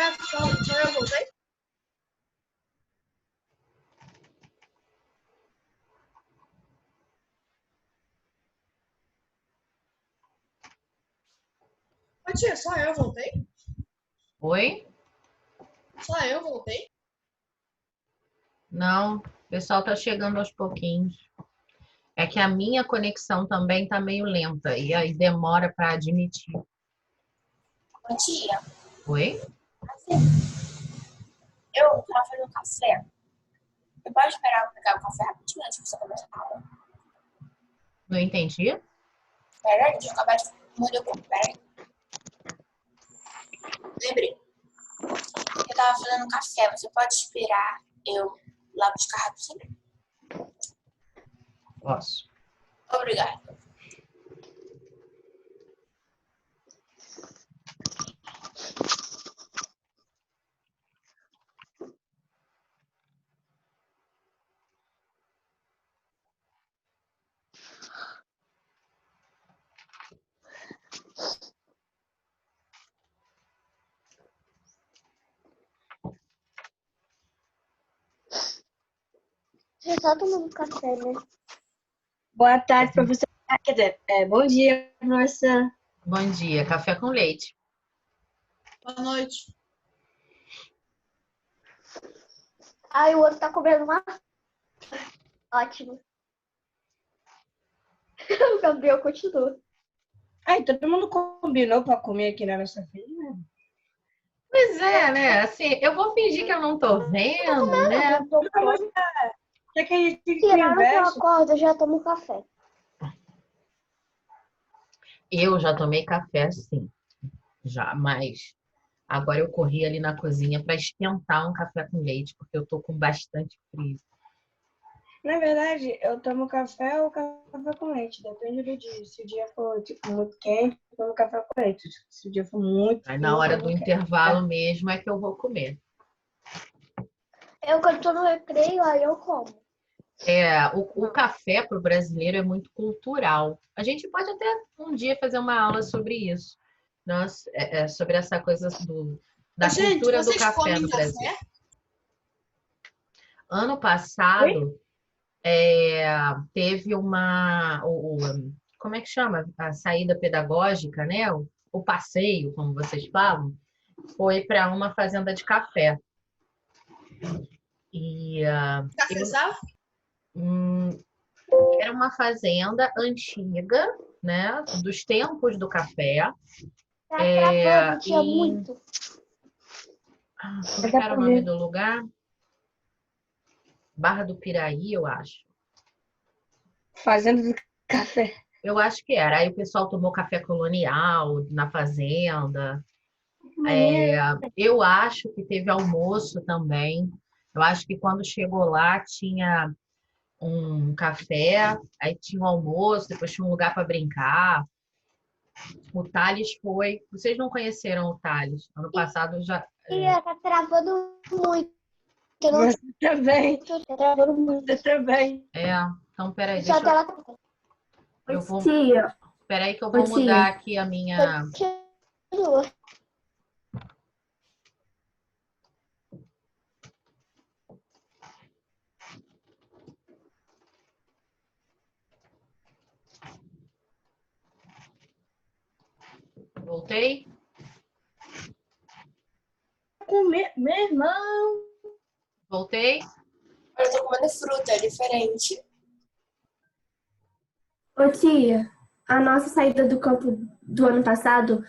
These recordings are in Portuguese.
Roberto, só eu voltei? Ô tia, só eu voltei? Oi? Só eu voltei? Não, o pessoal tá chegando aos pouquinhos. É que a minha conexão também tá meio lenta e aí demora para admitir. Bom dia. Oi? Assim, eu tava fazendo café. Eu posso esperar eu pegar o café rapidinho antes de você começar a aula? Não entendi? Peraí, deixa eu acabar de morder o corpo. Peraí. Lembrei. Eu tava fazendo café. Você pode esperar eu lá buscar rapidinho? Posso. Obrigada. Você tá tomando café, né? Boa tarde, professor. Quer dizer, bom dia, professor. Bom dia, café com leite. Boa noite. Aí o outro tá comendo uma... Ótimo. O Gabriel continua. Ai, todo mundo combinou para comer aqui na nossa filha, né? Pois é, né? Assim, eu vou fingir que eu não tô vendo, né? Já que a gente tem que Tiraram que eu conversa. acordo, eu já tomo café. Eu já tomei café, sim. Já, mas agora eu corri ali na cozinha para esquentar um café com leite, porque eu tô com bastante frio. Na verdade, eu tomo café ou café com leite, depende do dia. Se o dia for tipo, muito quente, eu tomo café com leite. Se o dia for muito Aí frio, na eu hora tomo do intervalo mesmo é que eu vou comer. Eu, quando tô no recreio, aí eu como. O café para o brasileiro é muito cultural. A gente pode até um dia fazer uma aula sobre isso. Sobre essa coisa da Gente, cultura do vocês café comem no café? Brasil. Ano passado, teve como é que chama? A saída pedagógica, né? O passeio, como vocês falam, foi para uma fazenda de café. E Cafezal? era uma fazenda antiga, né? Dos tempos do café. Tá travando, tinha muito. Como é que era o nome do lugar? Barra do Piraí, eu acho. Fazenda do café. Eu acho que era. Aí o pessoal tomou café colonial na fazenda. Eu acho que teve almoço também. Eu acho que quando chegou lá tinha um café, aí tinha um almoço, depois tinha um lugar para brincar. O Thales foi. Vocês não conheceram o Thales? Ano passado já. Tá travando muito. Eu não Você também. tô travando muito. Você também. Então peraí, Só deixa tela... eu vou. Tia. Peraí que eu vou mudar aqui a minha. Continua. Voltei? Meu irmão. Voltei? Eu tô comendo fruta, é diferente. Ô tia, a nossa saída do campo do ano passado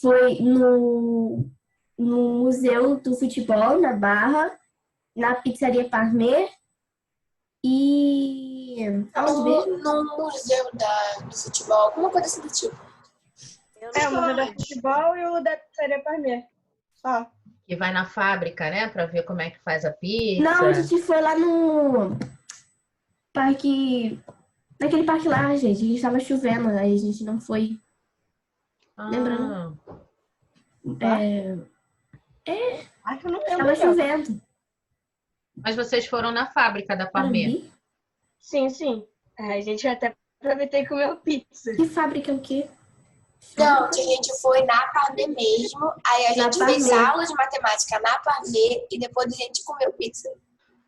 foi no Museu do Futebol, na Barra, na Pizzaria Parmê e... Aonde mesmo? No museu do futebol, alguma coisa assim do tipo. O Museu do Futebol e o da Pizzaria Parmê. Só. Que vai na fábrica, né? Para ver como é que faz a pizza. Não, a gente foi lá no parque... Naquele parque lá, gente. A gente tava chovendo, aí a gente não foi. Lembra, não? Acho que eu não lembro. Tava chovendo. Mas vocês foram na fábrica da Parmê. Sim. A gente até aproveitei e comeu pizza. Que fábrica é o quê? Não, a gente foi na Parmê mesmo. Aí a Na gente fez Parmê. aula de matemática na Parmê e depois a gente comeu pizza.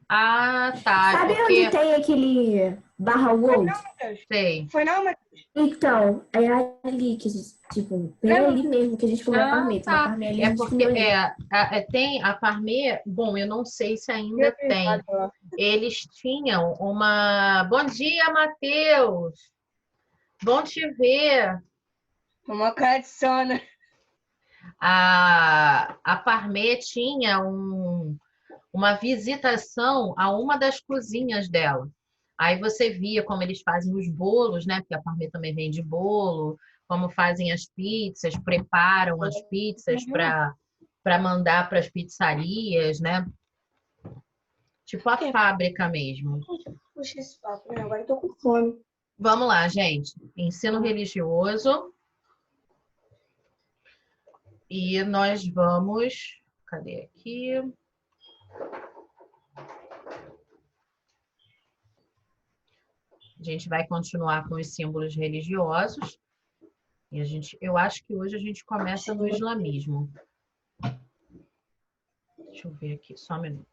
Ah, tá. Sabe Porque, onde tem aquele Barra World? sei. Foi não, mas Então, é ali que a gente, tipo, bem ali mesmo que a gente comeu a Ah, Parmê. Tem uma tá. Parmê ali, a É gente porque comeu ali. tem a Parmê, bom, eu não sei se ainda tem. Eles tinham uma. Bom dia, Matheus! Bom te ver. uma cara de sono. A Parmê tinha uma visitação a uma das cozinhas dela. Aí você via como eles fazem os bolos, né? Porque a Parmê também vende bolo, como fazem as pizzas, preparam as pizzas para mandar para as pizzarias, né? Tipo a fábrica mesmo. Puxa esse papo, né? Agora eu tô com fome. Vamos lá, gente. Ensino religioso. E nós vamos. Cadê aqui? A gente vai continuar com os símbolos religiosos. E eu acho que hoje a gente começa no islamismo. Deixa eu ver aqui, só um minuto.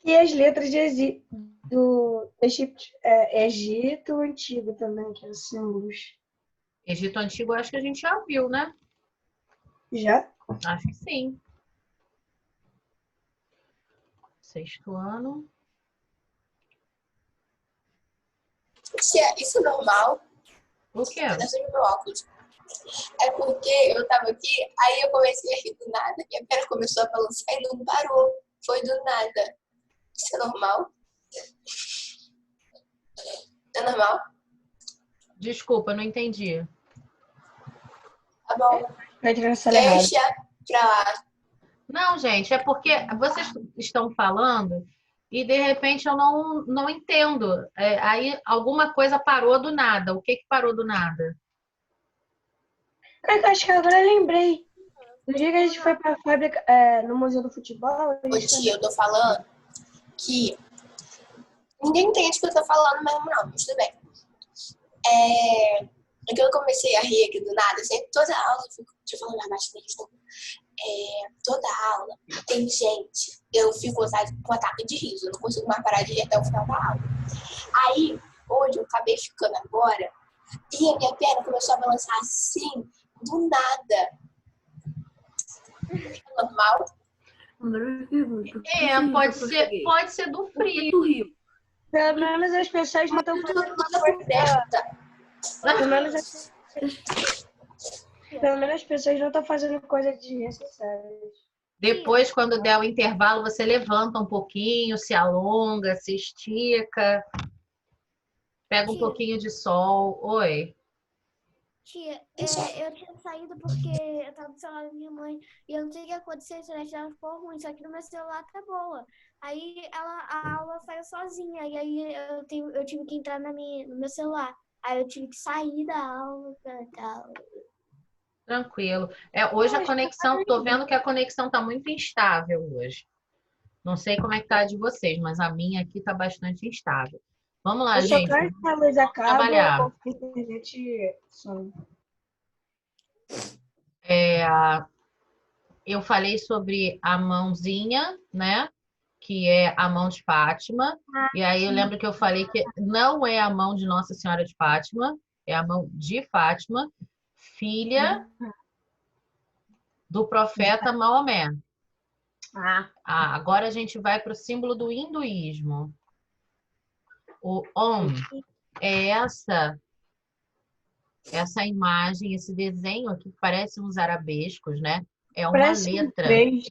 E as letras do Egito Antigo também, que os símbolos. Egito Antigo, acho que a gente já viu, né? Já? Acho que sim. Sexto ano. Tia, isso é normal? O quê? Eu não meu óculos. É porque eu tava aqui, aí eu comecei a rir do nada, minha perna começou a balançar e não parou. Foi do nada. Isso é normal? É normal? Desculpa, não entendi. Tá bom. Vai tirar essa errada. Deixa pra lá. Não, gente, é porque vocês estão falando e de repente eu não entendo. Aí alguma coisa parou do nada. O que que parou do nada? Acho que agora eu lembrei. No dia que a gente foi pra fábrica, no Museu do Futebol, a Ô gente tia, eu tô falando que ninguém entende o que eu tô falando mesmo, não, mas tudo bem. É que eu comecei a rir aqui do nada, sempre toda aula eu fico te falando mais baixo mesmo. Toda aula tem gente, eu fico com ataque de riso, eu não consigo mais parar de rir até o final da aula. Aí, hoje eu acabei ficando agora e a minha perna começou a balançar assim, do nada. É normal? Pode ser do frio. Pelo menos as pessoas não estão fazendo uma coisa. Pelo menos as pessoas não estão fazendo coisa desnecessária. Depois, quando der o intervalo, você levanta um pouquinho, se alonga, se estica, pega um pouquinho de sol. Oi. Tia, eu tinha saído porque eu tava no celular da minha mãe e eu não sei o que aconteceu, a internet dela ficou ruim, só que no meu celular tá boa. Aí a aula saiu sozinha, e aí eu tive que entrar no meu celular. Aí eu tive que sair da aula pra tal. Tranquilo. Hoje a conexão, tô vendo que a conexão tá muito instável hoje. Não sei como é que tá a de vocês, mas a minha aqui tá bastante instável. Vamos lá, Eu só gente. quero que a luz acabe trabalhar. ou que a internet some. Eu falei sobre a mãozinha, né? Que é a mão de Fátima. E aí eu lembro que eu falei que não é a mão de Nossa Senhora de Fátima, é a mão de Fátima, filha do profeta Maomé. Agora a gente vai para o símbolo do hinduísmo. O Om é essa imagem, esse desenho aqui que parece uns arabescos, né? É uma Parece letra. três.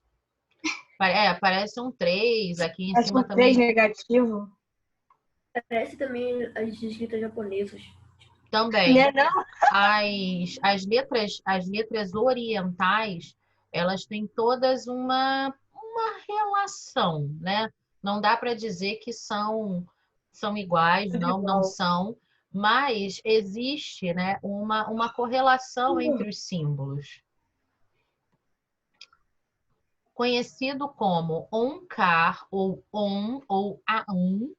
Parece um 3, aqui em Parece cima um três também. negativo. Parece também as escritas japonesas. Também. Não é não? As letras orientais, elas têm todas uma relação, né? Não dá para dizer que são iguais, não são, mas existe, né, uma correlação entre os símbolos. Conhecido como Onkar, ou Om, ou Aum,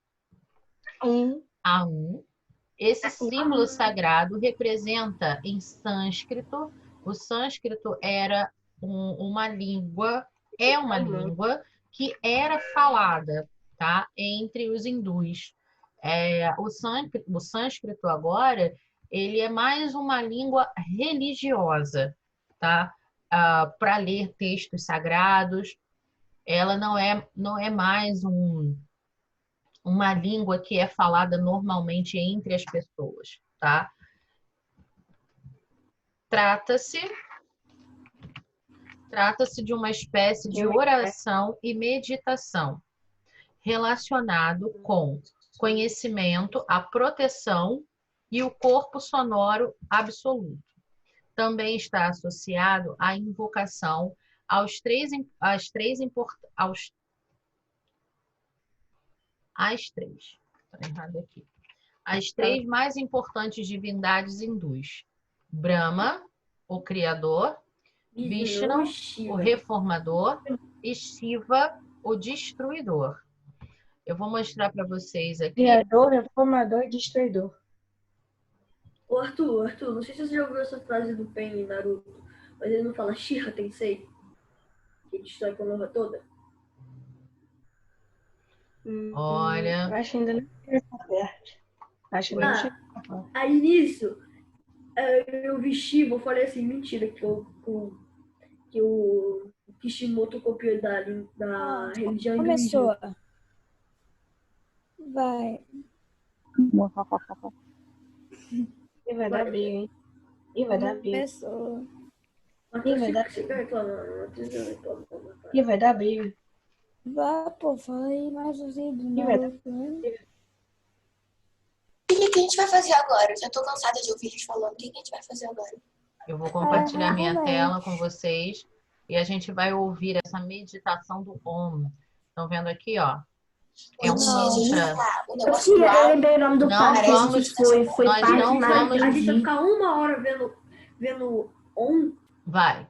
Aum, Esse símbolo sagrado representa em sânscrito. O sânscrito era uma língua, é uma língua que era falada, tá? Entre os hindus. O sânscrito agora, ele é mais uma língua religiosa, tá? Para ler textos sagrados. Ela não é mais uma língua que é falada normalmente entre as pessoas, tá? Trata-se de uma espécie de oração e meditação relacionado com conhecimento, a proteção e o corpo sonoro absoluto. Também está associado à invocação às três mais importantes divindades hindus: Brahma, o Criador; Vishnu, o Reformador; e Shiva, o Destruidor. Eu vou mostrar para vocês aqui. Criador, reformador e destruidor. Ô, Arthur, não sei se você já ouviu essa frase do Pain em Naruto, mas ele não fala Shira Tensei, que destrói a Konoha toda? Olha. Acho que ainda não chegou essa parte. Acho que não chegou. Aí nisso, eu vi Shiva, eu falei assim, mentira, que o Kishimoto copiou da religião Começou. hinduísmo. Vai. E vai dar briga, hein? E vai dar briga. Começou. Matheus, vai dar- fica reclamando, Matheus, não reclama, cara. E vai dar briga. Vá, pô, fala aí mais os do vai dar- Naruto, né? O que a gente vai fazer agora? Eu já tô cansada de ouvir eles falando. O que a gente vai fazer agora? Eu vou compartilhar minha realmente. tela com vocês e a gente vai ouvir essa meditação do Om. Estão vendo aqui, ó? É um Gente, a gente vai mantra. lá. O Eu negócio do eu alto. lembrei o nome do Não parque vamos- que foi nós Parque não vamos- A gente vai Maracanã. ficar 1 hora vendo Vai.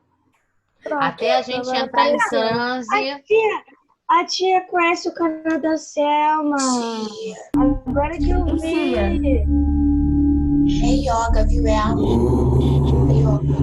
Pronto, Até a gente agora entrar em apareceu. transe. A tia conhece o canal da Selma. Agora que eu vi. Ensina. É yoga, viu? É algo. É yoga.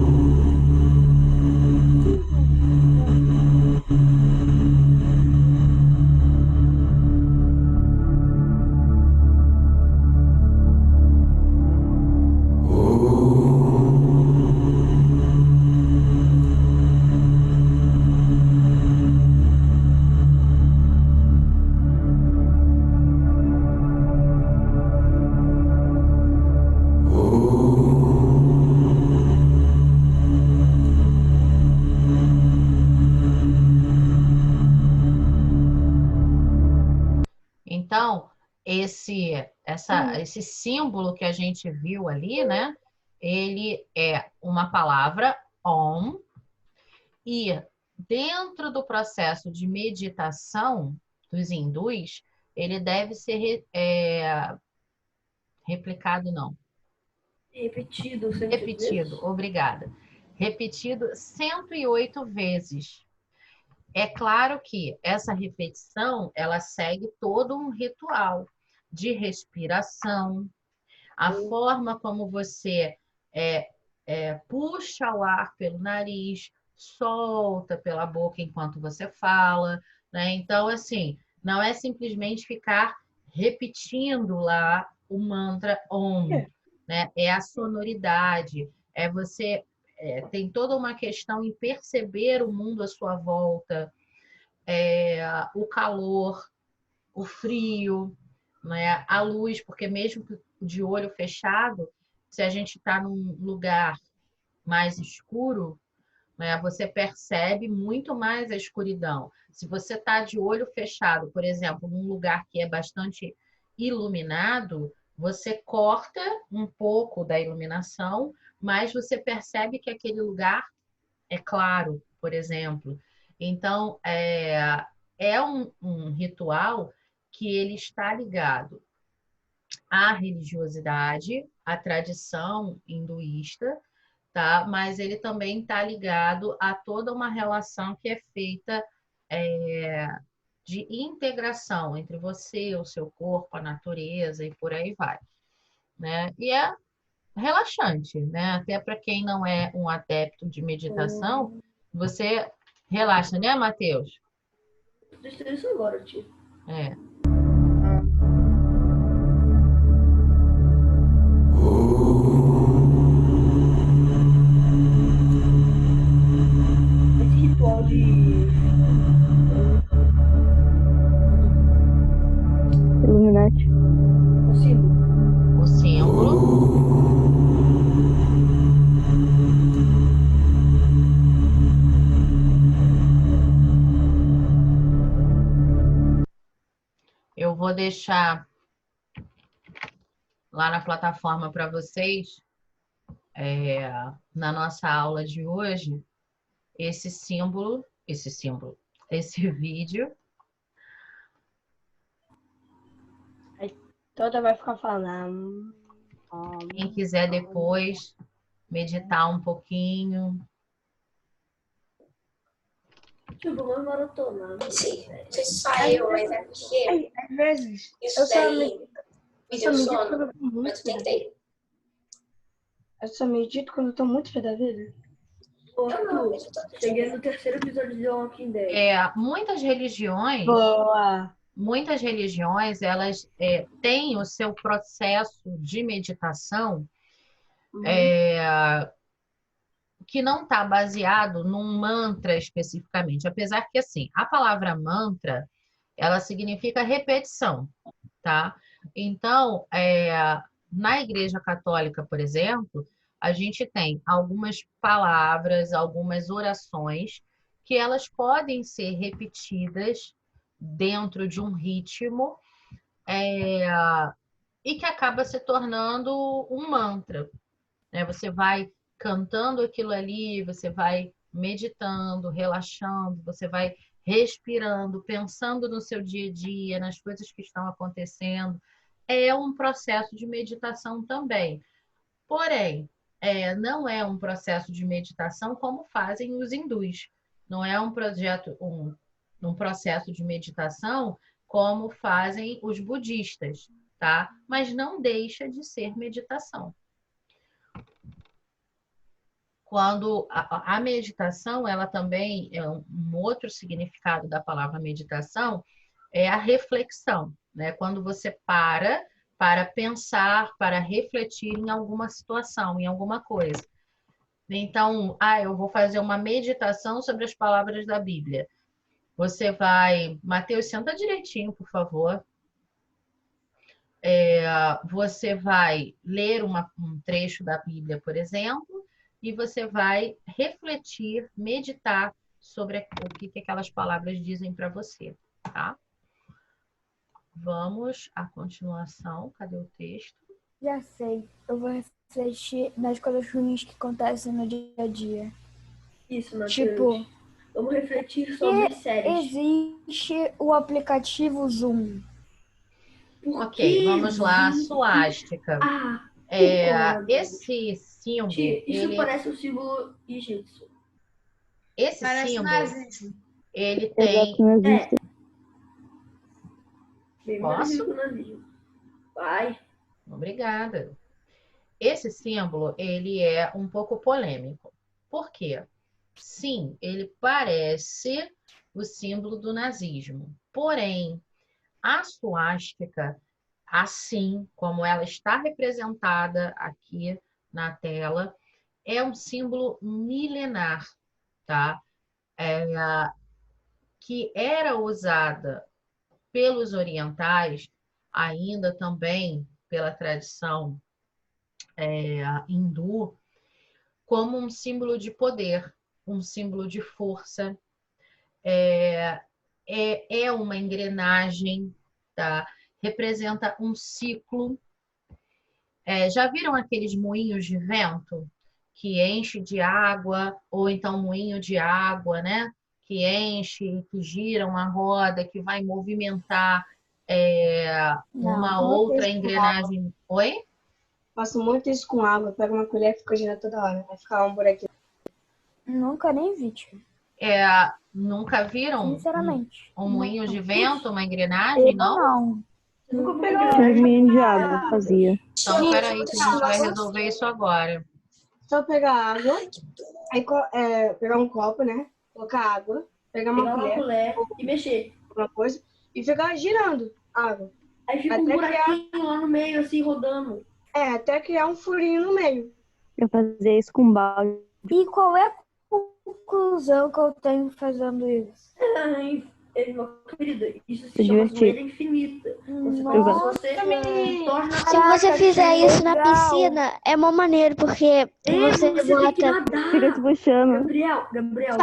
Então, esse símbolo que a gente viu ali, né? Ele é uma palavra Om, e dentro do processo de meditação dos hindus, ele deve ser replicado, não. repetido. Repetido, obrigada. Repetido 108 vezes. É claro que essa repetição, ela segue todo um ritual de respiração, a forma como você puxa o ar pelo nariz, solta pela boca enquanto você fala, né? Então, assim, não é simplesmente ficar repetindo lá o mantra Om, né? É a sonoridade, tem toda uma questão em perceber o mundo à sua volta, o calor, o frio, né? A luz, porque mesmo de olho fechado, se a gente está num lugar mais escuro, né, você percebe muito mais a escuridão. Se você está de olho fechado, por exemplo, num lugar que é bastante iluminado, você corta um pouco da iluminação, mas você percebe que aquele lugar é claro, por exemplo. Então, é um ritual que ele está ligado à religiosidade, à tradição hinduísta, tá? Mas ele também está ligado a toda uma relação que é feita de integração entre você, o seu corpo, a natureza e por aí vai. né? E é relaxante, né? Até para quem não é um adepto de meditação, você relaxa, né, Matheus? Deixa isso agora, tio. É. Esse ritual de Illuminati. o símbolo. O símbolo. Eu vou deixar lá na plataforma para vocês, na nossa aula de hoje, esse vídeo. Toda vai ficar falando. Quem quiser depois meditar um pouquinho. Tio, vamos maratonar. Sim, não sei se só eu, mas é porque Às vezes, isso eu só daí me me deu medito sono, quando eu tô mas muito eu pé da vida. tentei. Eu só medito quando eu tô muito pé da vida. Ô, Eu não, Arthur, mas eu tô cheguei no terceiro episódio de The Walking Dead. Muitas religiões, Boa! elas têm o seu processo de meditação que não está baseado num mantra especificamente. Apesar que, assim, a palavra mantra, ela significa repetição, tá? Então, na Igreja Católica, por exemplo, a gente tem algumas palavras, algumas orações que elas podem ser repetidas dentro de um ritmo e que acaba se tornando um mantra, né? Você vai cantando aquilo ali, você vai meditando, relaxando, você vai respirando, pensando no seu dia a dia, nas coisas que estão acontecendo. É um processo de meditação também. Porém, não é um processo de meditação como fazem os hindus. Não é um processo de meditação como fazem os budistas, tá? Mas não deixa de ser meditação. Quando a meditação, ela também é um outro significado da palavra meditação, é a reflexão, né? Quando você para pensar, para refletir em alguma situação, em alguma coisa. Então, eu vou fazer uma meditação sobre as palavras da Bíblia. Você vai... Mateus, senta direitinho, por favor. Você vai ler um trecho da Bíblia, por exemplo, e você vai refletir, meditar sobre o que aquelas palavras dizem para você, tá? Vamos à continuação. Cadê o texto? Já sei. Eu vou refletir nas coisas ruins que acontecem no dia a dia. Isso, Matheus. Tipo, Vamos refletir sobre séries. existe o aplicativo Zoom. Por Ok, que vamos lá. Zoom? Suástica. Esse símbolo, Tio, isso parece o símbolo egípcio. esse Parece símbolo, nazismo. ele tem... Bem Posso? parecido com o nazismo. Vai. Obrigada. Esse símbolo, ele é um pouco polêmico. Por quê? Sim, ele parece o símbolo do nazismo. Porém, a suástica, assim como ela está representada aqui na tela, é um símbolo milenar, tá? Que era usada pelos orientais, ainda também pela tradição hindu, como um símbolo de poder, um símbolo de força. É uma engrenagem, tá? Representa um ciclo. Já viram aqueles moinhos de vento que enche de água, ou então moinho de água, né? Que enche, que gira uma roda, que vai movimentar uma outra engrenagem. Oi? Faço muito isso com água. Pego uma colher e fico girando toda hora. Vai ficar um buraquinho. Nunca nem vi, tio. Nunca viram Sinceramente. um moinho de vento, uma engrenagem, não? Não. Nunca fui Pegar igreja. Moinho de água fazia. Então, peraí, que a gente vai resolver isso agora. Só pegar água, aí pegar um copo, né? Colocar água, pegar Pegar uma uma colher, colher e mexer. alguma coisa, e ficar girando a água. Aí fica um Até criar- buraquinho lá no meio, assim, rodando. Até criar um furinho no meio. Eu fazia isso com balde. E qual é a conclusão que eu tenho fazendo isso? Meu querido, isso Se se chama divertir. zoeira infinita. Você faz Nossa, você também. torna... Se você fizer isso na piscina, é mó maneiro, porque você Você tem que bota. nadar. Fica se puxando. Gabriel.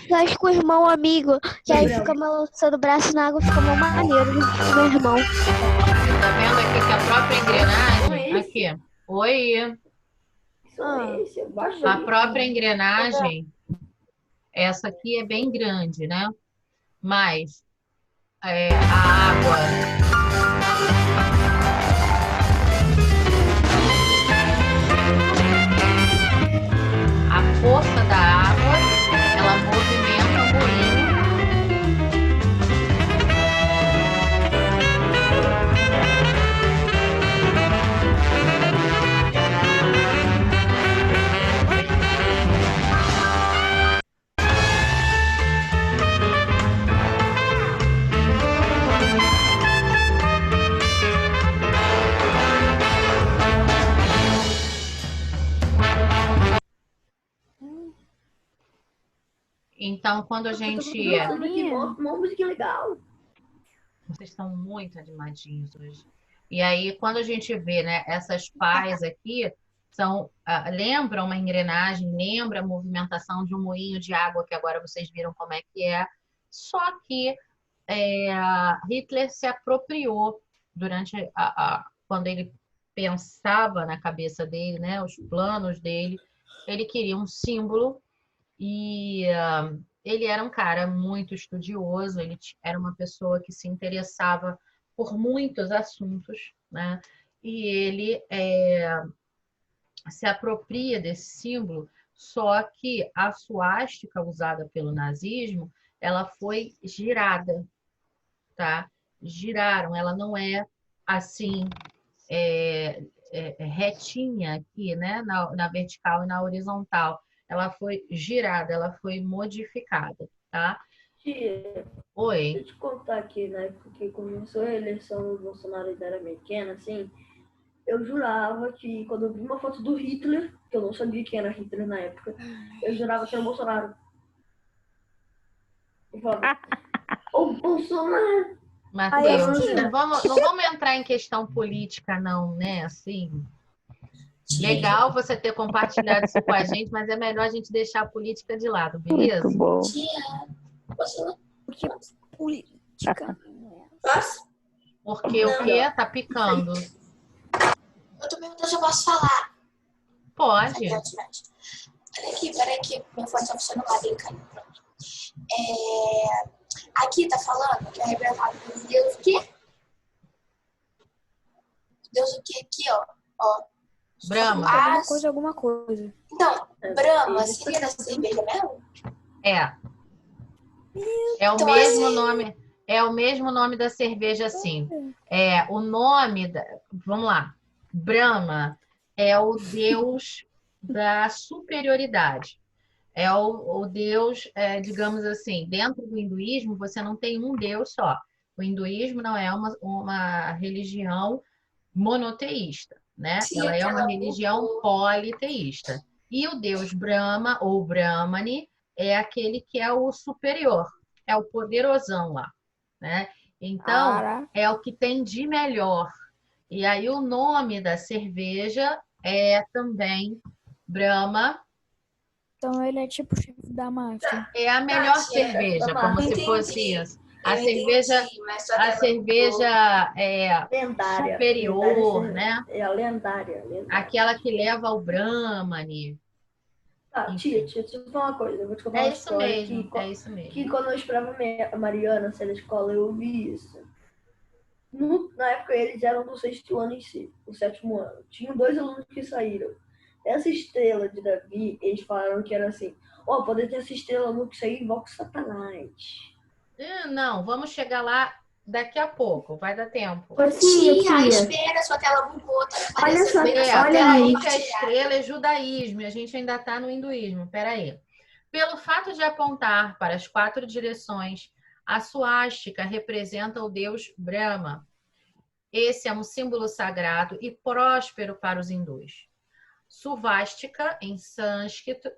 Faz com o irmão amigo, que aí Gabriel. fica balançando o braço na água, fica mó maneiro junto com o meu irmão. Tá vendo aqui que a própria engrenagem... Não é Aqui. Oi. Esse, baixa A aí. própria engrenagem, essa aqui é bem grande, né? Mas a água... A força da água, ela movimenta o moinho. Então, quando a gente... Uma música legal. Vocês estão muito animadinhos hoje. E aí, quando a gente vê, né, essas pás aqui, lembra uma engrenagem, lembra a movimentação de um moinho de água, que agora vocês viram como é que é. Só que Hitler se apropriou durante quando ele pensava na cabeça dele, né, os planos dele, ele queria um símbolo e ele era um cara muito estudioso, ele era uma pessoa que se interessava por muitos assuntos, né? E ele se apropria desse símbolo, só que a suástica usada pelo nazismo, ela foi girada, tá? Giraram, ela não é assim retinha aqui, né? Na vertical e na horizontal. Ela foi girada, ela foi modificada, tá? Tia, Oi. deixa eu te contar aqui, né? Porque começou a eleição do Bolsonaro ainda era pequena, assim, eu jurava que quando eu vi uma foto do Hitler, que eu não sabia quem era Hitler na época, eu jurava que era o Bolsonaro. Eu falava, o Bolsonaro! Matheus, não vamos entrar em questão política, não, né? Assim, legal você ter compartilhado isso com a gente, mas é melhor a gente deixar a política de lado, beleza? Muito bom. Porque política. Posso? Porque o quê? Tá picando. Eu tô perguntando se eu posso falar. Pode. Peraí que meu fone tá funcionando lá, brincando. Pronto. Aqui tá falando que a Rebeca fala Deus o quê? Deus o quê? Aqui, ó. Brahma. Alguma coisa. Então, Brahma seria da cerveja mesmo? É o Então, mesmo assim- nome. É o mesmo nome da cerveja, sim. O nome vamos lá. Brahma é o deus da superioridade. É o deus, digamos assim, dentro do hinduísmo você não tem um deus só. O hinduísmo não é uma religião monoteísta, né? Sim, Ela é uma aquela religião politeísta. E o deus Brahma, ou Brahmani, é aquele que é o superior, é o poderosão lá, né? Então, é o que tem de melhor. E aí o nome da cerveja é também Brahma. Então ele é tipo o chefe da máfia. É a melhor cerveja, como se fosse isso. A cerveja é Lendária. superior, Lendária, né? É a lendária. Aquela que leva ao Brahmani. Tia, deixa eu falar uma coisa. Eu vou te contar uma É isso história mesmo, é isso mesmo. que quando eu esperava a Mariana sair da escola, eu ouvi isso. Na época, eles eram do sexto ano em si, o sétimo ano. Tinham 2 alunos que saíram. Essa estrela de Davi, eles falaram que era assim, pode ter essa estrela no que sair, invoca o Satanás. Não, vamos chegar lá daqui a pouco, vai dar tempo. Ô, tia, Tia, tia. espera, sua tela bugou. Tá Olha só, aparecendo. olha aí. Que a estrela é judaísmo, e a gente ainda está no hinduísmo. Peraí. Pelo fato de apontar para as 4 direções, a suástica representa o deus Brahma. Esse é um símbolo sagrado e próspero para os hindus. Svástica, em sânscrito,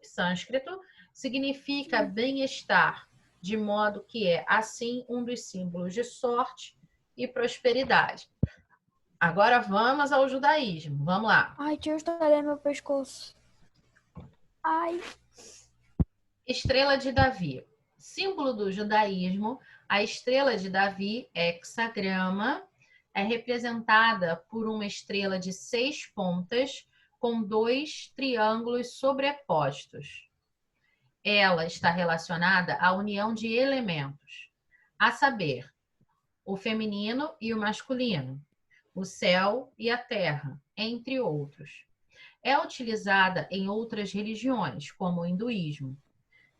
significa bem-estar, de modo que é, assim, um dos símbolos de sorte e prosperidade. Agora vamos ao judaísmo. Vamos lá. Ai, tia, eu estalei meu pescoço. Ai. Estrela de Davi. Símbolo do judaísmo, a estrela de Davi, hexagrama, é representada por uma estrela de 6 pontas com 2 triângulos sobrepostos. Ela está relacionada à união de elementos, a saber, o feminino e o masculino, o céu e a terra, entre outros. É utilizada em outras religiões, como o hinduísmo.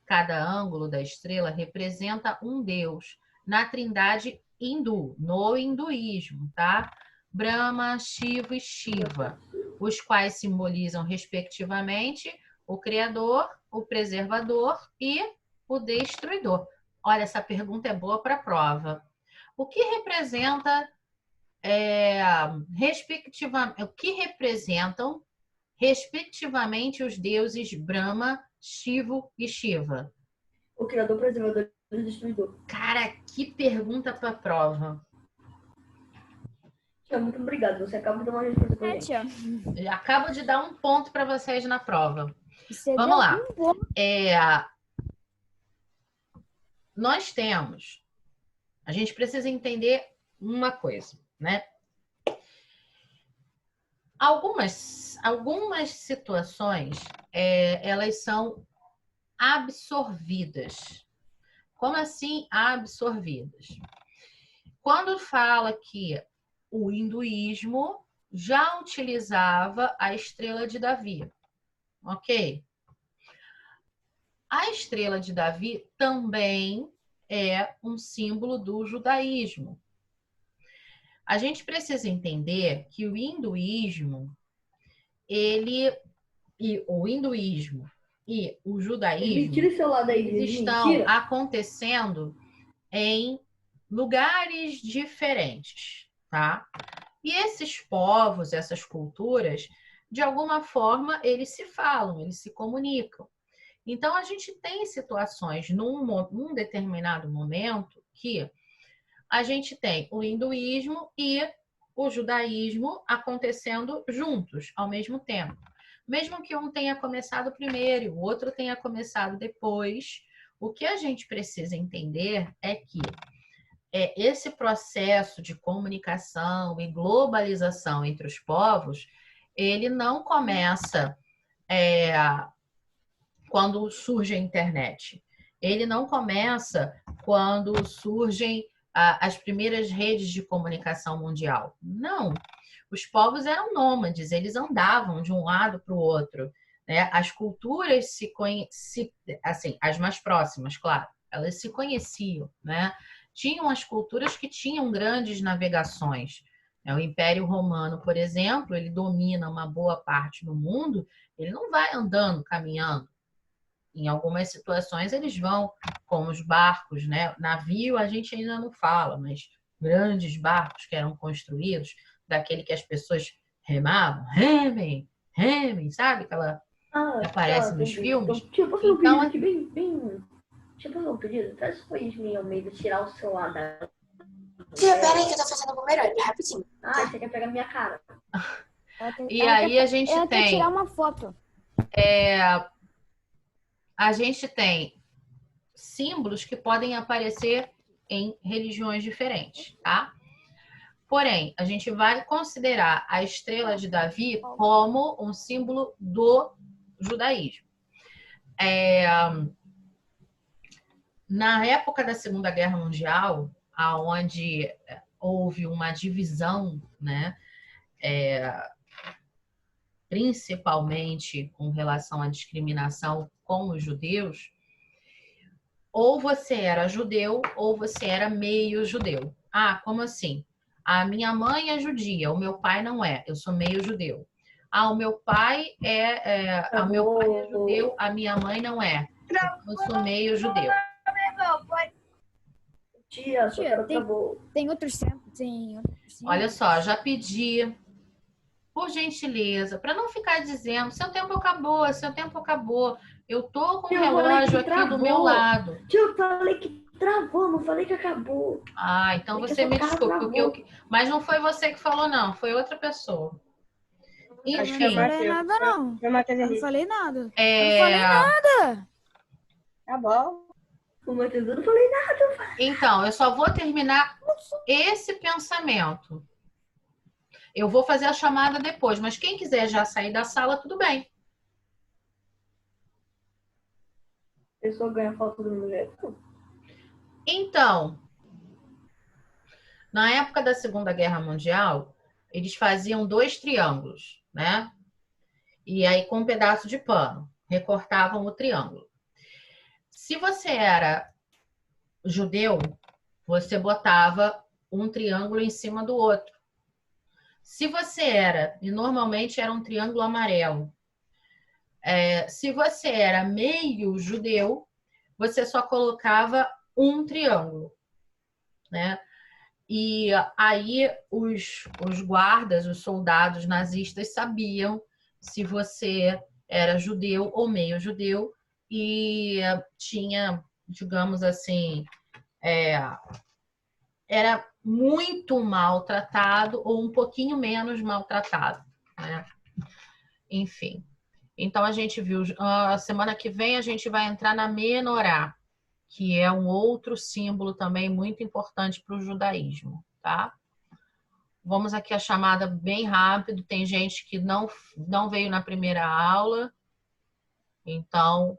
Cada ângulo da estrela representa um deus na trindade hindu, no hinduísmo, tá? Brahma, Shiva e Shiva, os quais simbolizam, respectivamente, o Criador, o Preservador e o Destruidor. Olha, essa pergunta é boa para a prova. O que representam, respectivamente, os deuses Brahma, Shiva e Shiva? O Criador, Preservador e Destruidor. Cara, que pergunta para a prova. Tia, muito obrigado. Você acaba de dar uma resposta pra gente. Tia. Eu acabo de dar um ponto para vocês na prova. Você Vamos deu lá. um bom. Nós temos... A gente precisa entender uma coisa, né? Algumas situações, elas são absorvidas. Como assim absorvidas? Quando fala que o hinduísmo já utilizava a estrela de Davi, ok? A estrela de Davi também é um símbolo do judaísmo. A gente precisa entender que o hinduísmo e o judaísmo Tira seu lado aí, eles estão acontecendo em lugares diferentes, tá? E esses povos, essas culturas, de alguma forma, eles se falam, eles se comunicam. Então, a gente tem situações num determinado momento que a gente tem o hinduísmo e o judaísmo acontecendo juntos, ao mesmo tempo. Mesmo que um tenha começado primeiro e o outro tenha começado depois, o que a gente precisa entender é que esse processo de comunicação e globalização entre os povos, ele não começa quando surge a internet. Ele não começa quando surgem as primeiras redes de comunicação mundial. Não. Os povos eram nômades, eles andavam de um lado para o outro, né? As culturas assim, as mais próximas, claro, elas se conheciam, né? Tinham as culturas que tinham grandes navegações. O Império Romano, por exemplo, ele domina uma boa parte do mundo, ele não vai andando, caminhando. Em algumas situações eles vão com os barcos, né? Navio a gente ainda não fala, mas grandes barcos que eram construídos, daquele que as pessoas remavam, remem, sabe? Aquela que aparece nos filmes. Deixa eu fazer um pedido aqui bem... Deixa eu fazer um pedido. Traz o Yasmin Almeida tirar o celular da... Tia, pera aí que eu tô fazendo o bumerangue, rapidinho. Ah, você quer pegar minha cara. E aí a gente Ela quer tem... tirar uma foto. A gente tem símbolos que podem aparecer em religiões diferentes, tá? Porém, a gente vai considerar a estrela de Davi como um símbolo do judaísmo. Na época da Segunda Guerra Mundial, onde houve uma divisão, né, principalmente com relação à discriminação com os judeus, ou você era judeu ou você era meio judeu. Ah, como assim? A minha mãe é judia, o meu pai não é. Eu sou meio judeu. Ah, o meu pai o meu pai é judeu, a minha mãe não é. Eu sou meio judeu. Tia, sua cara Tia, travou. tem outros tempos, tem outros Olha símbolos. só, já pedi, por gentileza, para não ficar dizendo, seu tempo acabou, seu tempo acabou. Eu tô com o Eu falei relógio que aqui do meu travou. lado. Tia, eu falei que travou, não falei que acabou. Ah, então Falei que você essa me cara desculpe, travou. mas não foi você que falou, não, foi outra pessoa. Acho que é o Enfim, Não falei Matheus. nada, não. Foi o Matheus Eu não Henrique. falei nada. Eu não é, falei nada. Tá bom. O Matheus, eu não falei nada. então, eu só vou terminar esse pensamento. Eu vou fazer a chamada depois, mas quem quiser já sair da sala, tudo bem. A pessoa ganha falta do meu jeito. Então, na época da Segunda Guerra Mundial, eles faziam 2 triângulos, né? E aí, com um pedaço de pano, recortavam o triângulo. Se você era judeu, você botava um triângulo em cima do outro. Se você era, e normalmente era um triângulo amarelo, se você era meio judeu, você só colocava um triângulo, né? E aí os guardas, os soldados nazistas sabiam se você era judeu ou meio judeu e tinha, digamos assim, era muito maltratado ou um pouquinho menos maltratado, né? Enfim. Então a gente viu, a semana que vem a gente vai entrar na Menorá, que é um outro símbolo também muito importante para o judaísmo, tá? Vamos aqui a chamada bem rápido. Tem gente que não veio na primeira aula, então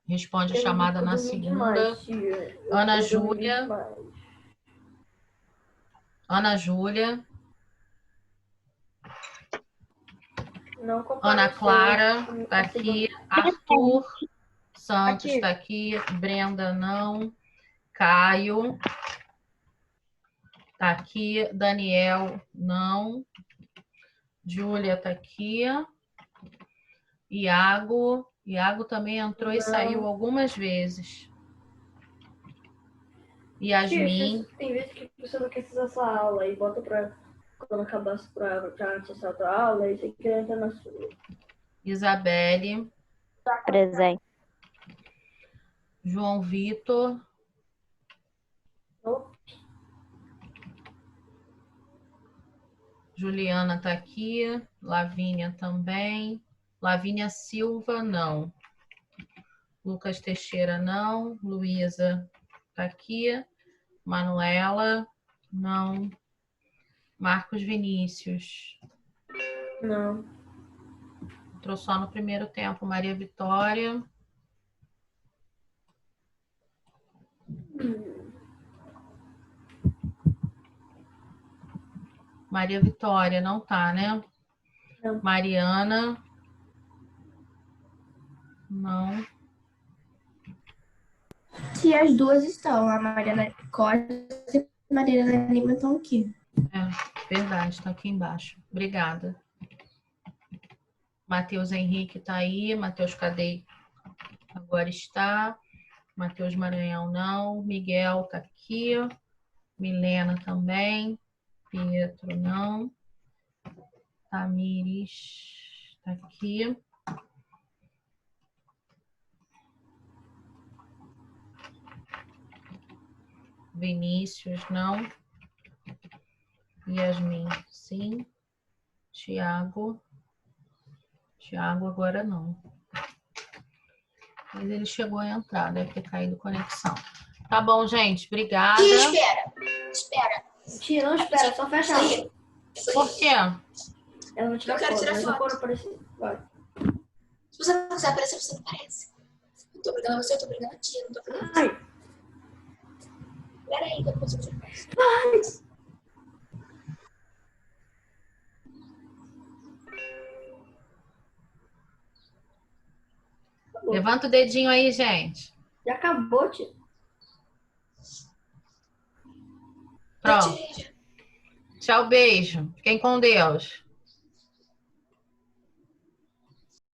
responde a chamada na segunda. Ana Júlia. Ana Júlia. Ana Clara tá aqui. Arthur Santos tá aqui. Brenda não. Caio tá aqui. Daniel não. Júlia tá aqui. Iago também entrou e saiu algumas vezes. Yasmin. Tem vezes que você não quer acessar essa aula e bota pra quando acabar pra acessar a tua aula e você quer entrar na sua. Isabelle. Presente. João Vitor. Juliana tá aqui. Lavínia também. Lavínia Silva, não. Lucas Teixeira, não. Luísa tá aqui. Manuela, não. Marcos Vinícius. Não. Entrou só no primeiro tempo. Maria Vitória. Maria Vitória não tá, né? Não. Mariana. Não. Se as duas estão, a Mariana Costa e a Mariana Lima estão aqui. Verdade, tá aqui embaixo. Obrigada. Matheus Henrique tá aí. Matheus Cadei agora está. Matheus Maranhão não. Miguel tá aqui. Milena também. Pietro não. Tamires tá aqui. Vinícius não. Yasmin sim. Tiago agora não. Mas ele chegou a entrar, deve ter caído conexão. Tá bom, gente. Obrigada. Tia, espera. Tia, não espera, só fecha a aula. Por quê? Ela não tira Eu quero foto, tirar mas foto. não pode aparecer. Vai. Se você não quiser aparecer, você não aparece. Eu tô brigando você, eu tô brigando a tia, não tô brigando você. Ai, Peraí, depois eu faço. Levanta o dedinho aí, gente. já acabou, tia. Pronto. Boa Pronto. noite, Lígia. Tchau, beijo. Fiquem com Deus.